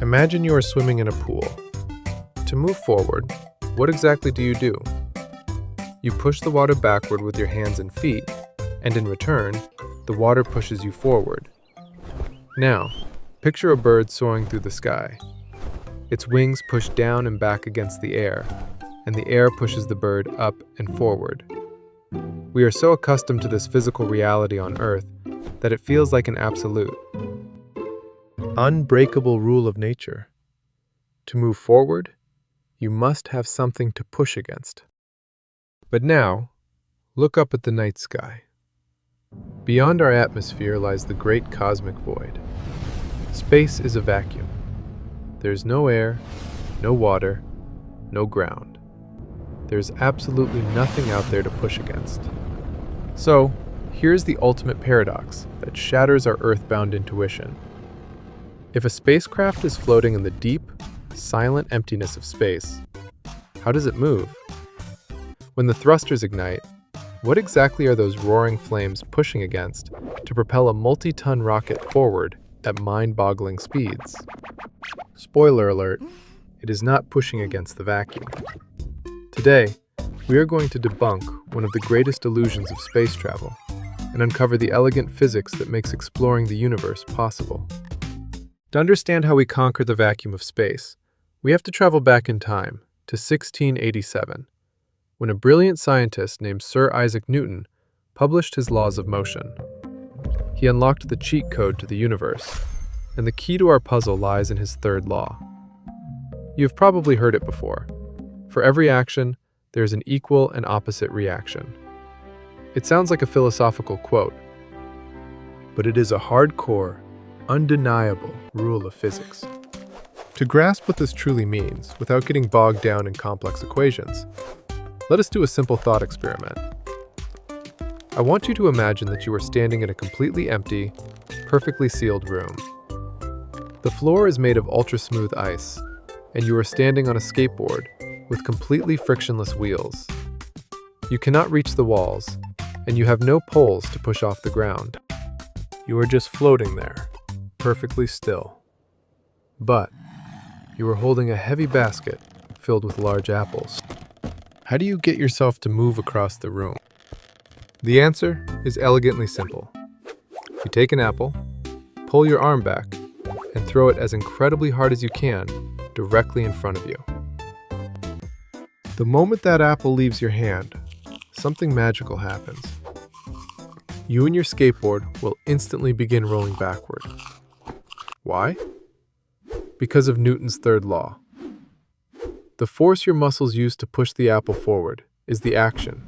Imagine you are swimming in a pool. To move forward, what exactly do? You push the water backward with your hands and feet, and in return, the water pushes you forward. Now, picture a bird soaring through the sky. Its wings push down and back against the air, and the air pushes the bird up and forward. We are so accustomed to this physical reality on Earth that it feels like an absolute, unbreakable rule of nature. To move forward, you must have something to push against. But now, look up at the night sky. Beyond our atmosphere lies the great cosmic void. Space is a vacuum. There's no air, no water, no ground. There's absolutely nothing out there to push against. So, here's the ultimate paradox that shatters our earthbound intuition. If a spacecraft is floating in the deep, silent emptiness of space, how does it move? When the thrusters ignite, what exactly are those roaring flames pushing against to propel a multi-ton rocket forward at mind-boggling speeds? Spoiler alert, it is not pushing against the vacuum. Today, we are going to debunk one of the greatest illusions of space travel and uncover the elegant physics that makes exploring the universe possible. To understand how we conquer the vacuum of space, we have to travel back in time to 1687, when a brilliant scientist named Sir Isaac Newton published his laws of motion. He unlocked the cheat code to the universe, and the key to our puzzle lies in his third law. You've probably heard it before. For every action, there is an equal and opposite reaction. It sounds like a philosophical quote, but it is a hardcore, undeniable rule of physics. To grasp what this truly means without getting bogged down in complex equations, let us do a simple thought experiment. I want you to imagine that you are standing in a completely empty, perfectly sealed room. The floor is made of ultra-smooth ice, and you are standing on a skateboard with completely frictionless wheels. You cannot reach the walls, and you have no poles to push off the ground. You are just floating there, perfectly still. But you are holding a heavy basket filled with large apples. How do you get yourself to move across the room? The answer is elegantly simple. You take an apple, pull your arm back, and throw it as incredibly hard as you can directly in front of you. The moment that apple leaves your hand, something magical happens. You and your skateboard will instantly begin rolling backward. Why? Because of Newton's third law. The force your muscles use to push the apple forward is the action.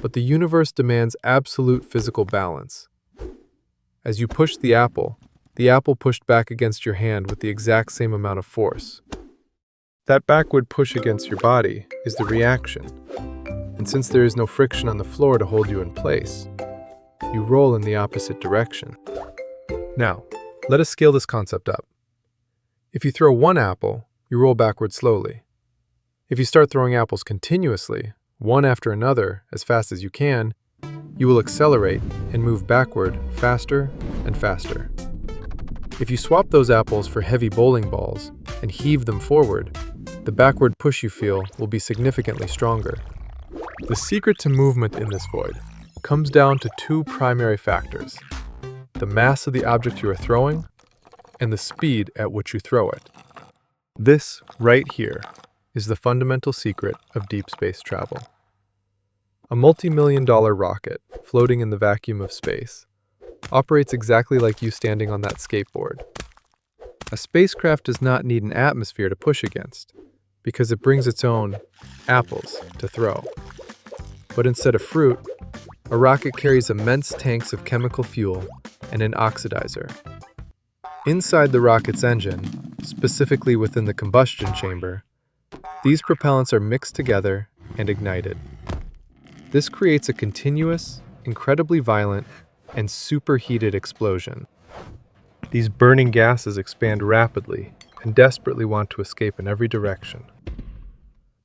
But the universe demands absolute physical balance. As you push the apple pushed back against your hand with the exact same amount of force. That backward push against your body is the reaction. And since there is no friction on the floor to hold you in place, you roll in the opposite direction. Now, let us scale this concept up. If you throw one apple, you roll backward slowly. If you start throwing apples continuously, one after another, as fast as you can, you will accelerate and move backward faster and faster. If you swap those apples for heavy bowling balls and heave them forward, the backward push you feel will be significantly stronger. The secret to movement in this void comes down to two primary factors: the mass of the object you are throwing and the speed at which you throw it. This, right here, is the fundamental secret of deep space travel. A multi-million-dollar rocket floating in the vacuum of space operates exactly like you standing on that skateboard. A spacecraft does not need an atmosphere to push against, because it brings its own apples to throw. But instead of fruit, a rocket carries immense tanks of chemical fuel and an oxidizer. Inside the rocket's engine, specifically within the combustion chamber, these propellants are mixed together and ignited. This creates a continuous, incredibly violent, and superheated explosion. These burning gases expand rapidly and desperately want to escape in every direction.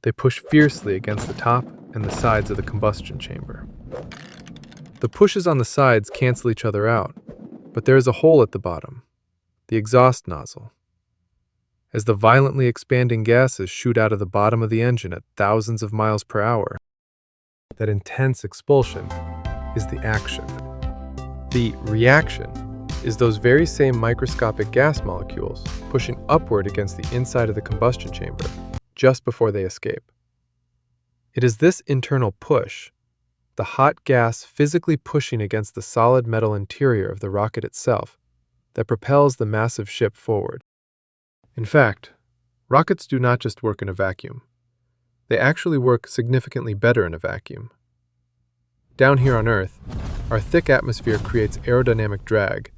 They push fiercely against the top and the sides of the combustion chamber. The pushes on the sides cancel each other out, but there is a hole at the bottom, the exhaust nozzle. as the violently expanding gases shoot out of the bottom of the engine at thousands of miles per hour. That intense expulsion is the action. The reaction is those very same microscopic gas molecules pushing upward against the inside of the combustion chamber just before they escape. It is this internal push, the hot gas physically pushing against the solid metal interior of the rocket itself, that propels the massive ship forward. In fact, rockets do not just work in a vacuum. They actually work significantly better in a vacuum. Down here on Earth, our thick atmosphere creates aerodynamic drag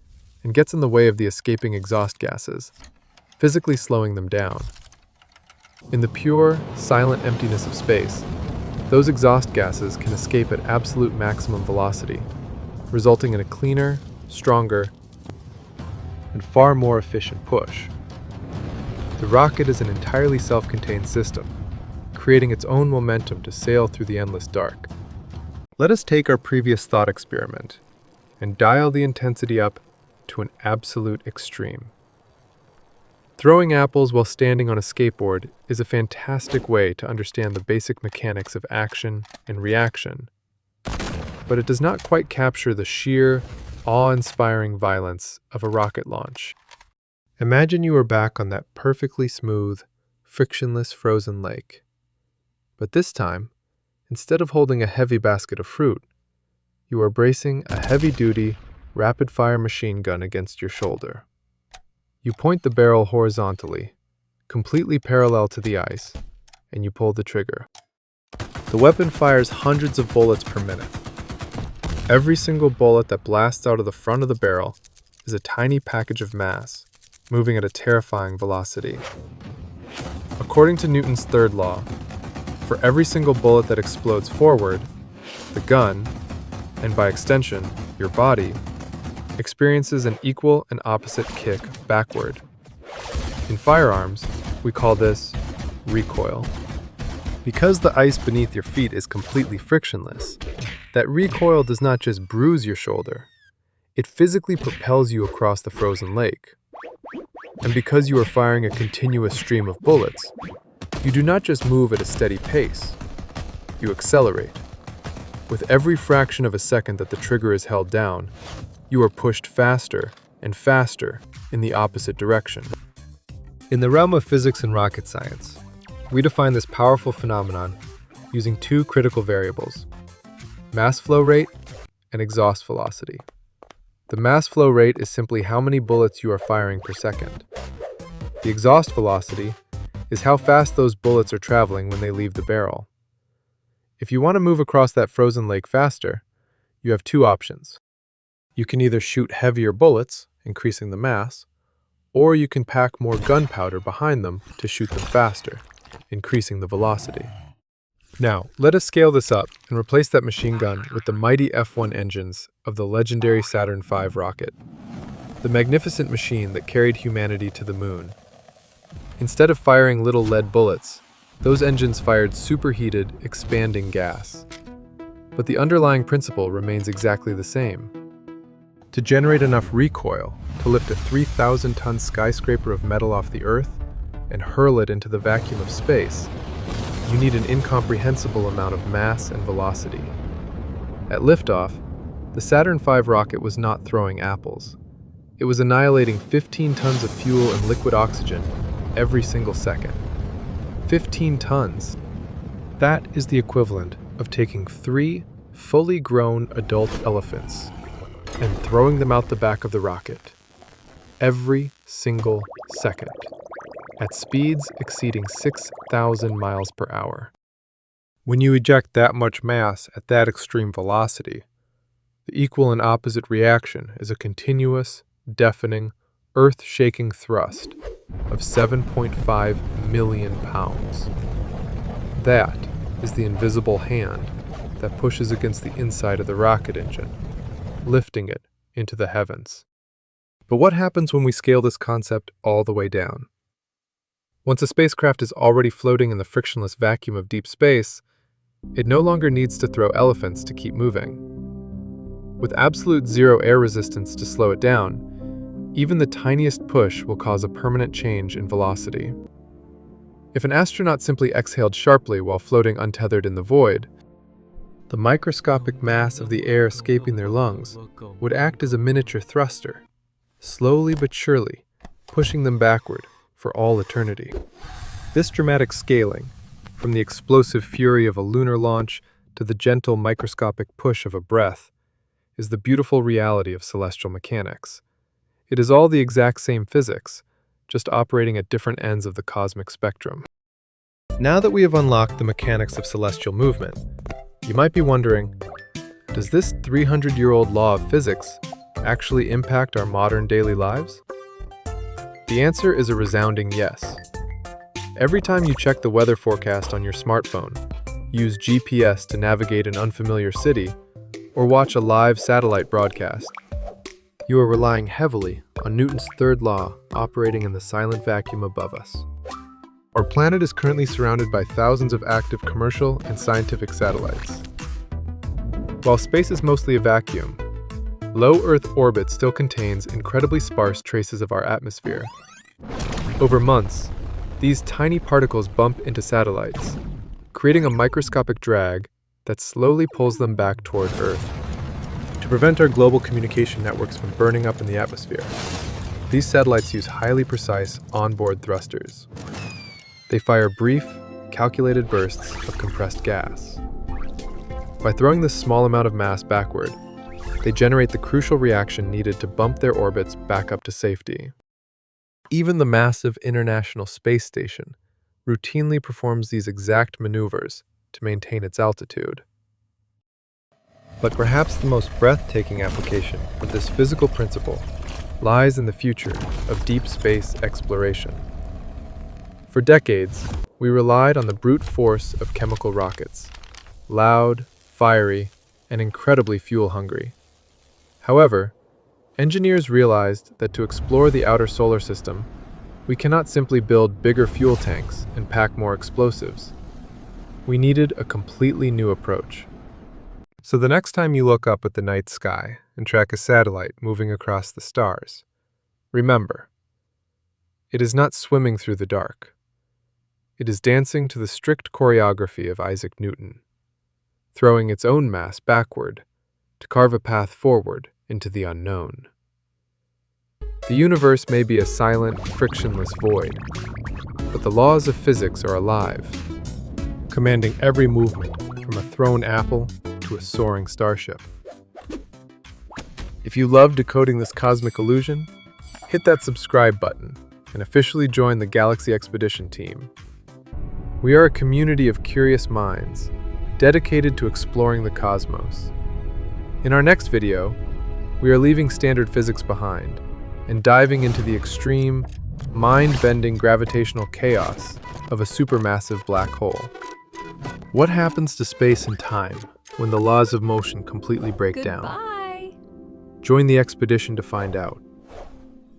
and gets in the way of the escaping exhaust gases, physically slowing them down. In the pure, silent emptiness of space, those exhaust gases can escape at absolute maximum velocity, resulting in a cleaner, stronger, and far more efficient push. The rocket is an entirely self-contained system, creating its own momentum to sail through the endless dark. Let us take our previous thought experiment and dial the intensity up to an absolute extreme. Throwing apples while standing on a skateboard is a fantastic way to understand the basic mechanics of action and reaction, but it does not quite capture the sheer, awe-inspiring violence of a rocket launch. Imagine you are back on that perfectly smooth, frictionless frozen lake. But this time, instead of holding a heavy basket of fruit, you are bracing a heavy-duty, rapid-fire machine gun against your shoulder. You point the barrel horizontally, completely parallel to the ice, and you pull the trigger. The weapon fires hundreds of bullets per minute. Every single bullet that blasts out of the front of the barrel is a tiny package of mass, moving at a terrifying velocity. According to Newton's third law, for every single bullet that explodes forward, the gun, and by extension, your body, experiences an equal and opposite kick backward. In firearms, we call this recoil. Because the ice beneath your feet is completely frictionless, that recoil does not just bruise your shoulder, it physically propels you across the frozen lake. And because you are firing a continuous stream of bullets, you do not just move at a steady pace, you accelerate. With every fraction of a second that the trigger is held down, you are pushed faster and faster in the opposite direction. In the realm of physics and rocket science, we define this powerful phenomenon using two critical variables: mass flow rate and exhaust velocity. The mass flow rate is simply how many bullets you are firing per second. The exhaust velocity is how fast those bullets are traveling when they leave the barrel. If you want to move across that frozen lake faster, you have two options. You can either shoot heavier bullets, increasing the mass, or you can pack more gunpowder behind them to shoot them faster, increasing the velocity. Now, let us scale this up and replace that machine gun with the mighty F-1 engines of the legendary Saturn V rocket, the magnificent machine that carried humanity to the moon. Instead of firing little lead bullets, those engines fired superheated, expanding gas. But the underlying principle remains exactly the same. To generate enough recoil to lift a 3,000-ton skyscraper of metal off the Earth and hurl it into the vacuum of space, you need an incomprehensible amount of mass and velocity. At liftoff, the Saturn V rocket was not throwing apples. It was annihilating 15 tons of fuel and liquid oxygen every single second. 15 tons. That is the equivalent of taking 3 fully grown adult elephants and throwing them out the back of the rocket every single second at speeds exceeding 6,000 miles per hour. When you eject that much mass at that extreme velocity, the equal and opposite reaction is a continuous, deafening, earth-shaking thrust of 7.5 million pounds. That is the invisible hand that pushes against the inside of the rocket engine, lifting it into the heavens. But what happens when we scale this concept all the way down? Once a spacecraft is already floating in the frictionless vacuum of deep space, it no longer needs to throw elephants to keep moving. With absolute zero air resistance to slow it down, Even the tiniest push will cause a permanent change in velocity. If an astronaut simply exhaled sharply while floating untethered in the void, the microscopic mass of the air escaping their lungs would act as a miniature thruster, slowly but surely pushing them backward for all eternity. This dramatic scaling, from the explosive fury of a lunar launch to the gentle microscopic push of a breath, is the beautiful reality of celestial mechanics. It is all the exact same physics, just operating at different ends of the cosmic spectrum. Now that we have unlocked the mechanics of celestial movement, you might be wondering, does this 300-year-old law of physics actually impact our modern daily lives? The answer is a resounding yes. Every time you check the weather forecast on your smartphone, use GPS to navigate an unfamiliar city, or watch a live satellite broadcast, you are relying heavily on Newton's third law operating in the silent vacuum above us. Our planet is currently surrounded by thousands of active commercial and scientific satellites. While space is mostly a vacuum, low Earth orbit still contains incredibly sparse traces of our atmosphere. Over months, these tiny particles bump into satellites, creating a microscopic drag that slowly pulls them back toward Earth. To prevent our global communication networks from burning up in the atmosphere, these satellites use highly precise onboard thrusters. They fire brief, calculated bursts of compressed gas. By throwing this small amount of mass backward, they generate the crucial reaction needed to bump their orbits back up to safety. Even the massive International Space Station routinely performs these exact maneuvers to maintain its altitude. But perhaps the most breathtaking application of this physical principle lies in the future of deep space exploration. For decades, we relied on the brute force of chemical rockets, loud, fiery, and incredibly fuel-hungry. However, engineers realized that to explore the outer solar system, we cannot simply build bigger fuel tanks and pack more explosives. We needed a completely new approach. So the next time you look up at the night sky and track a satellite moving across the stars, remember, it is not swimming through the dark. It is dancing to the strict choreography of Isaac Newton, throwing its own mass backward to carve a path forward into the unknown. The universe may be a silent, frictionless void, but the laws of physics are alive, commanding every movement from a thrown apple to a soaring starship. If you love decoding this cosmic illusion, hit that subscribe button and officially join the Galaxy Expedition team. We are a community of curious minds, dedicated to exploring the cosmos. In our next video, we are leaving standard physics behind and diving into the extreme, mind-bending gravitational chaos of a supermassive black hole. What happens to space and time when the laws of motion completely break down? Join the expedition to find out.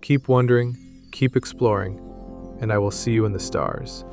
Keep wondering, keep exploring, and I will see you in the stars.